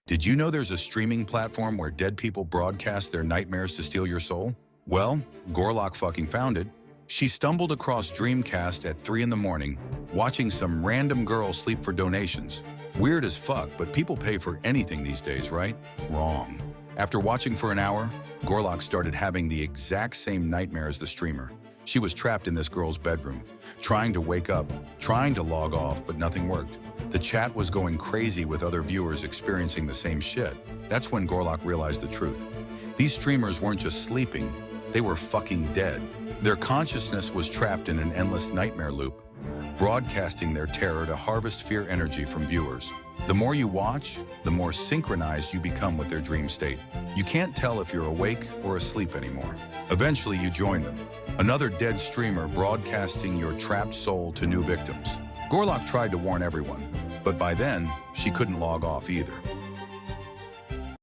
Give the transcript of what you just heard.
Did you know there's a streaming platform where dead people broadcast their nightmares to steal your soul? Well, Gorlock fucking found it. She stumbled across Dreamcast at 3 in the morning, watching some random girl sleep for donations. Weird as fuck, but people pay for anything these days, right? Wrong. After watching for an hour, Gorlock started having the exact same nightmare as the streamer. She was trapped in this girl's bedroom, trying to wake up, trying to log off, but nothing worked. The chat was going crazy with other viewers experiencing the same shit. That's when Gorlock realized the truth. These streamers weren't just sleeping, they were fucking dead. Their consciousness was trapped in an endless nightmare loop, broadcasting their terror to harvest fear energy from viewers. The more you watch, the more synchronized you become with their dream state. You can't tell if you're awake or asleep anymore. Eventually, you join them, another dead streamer broadcasting your trapped soul to new victims. Gorlock tried to warn everyone, but by then, she couldn't log off either.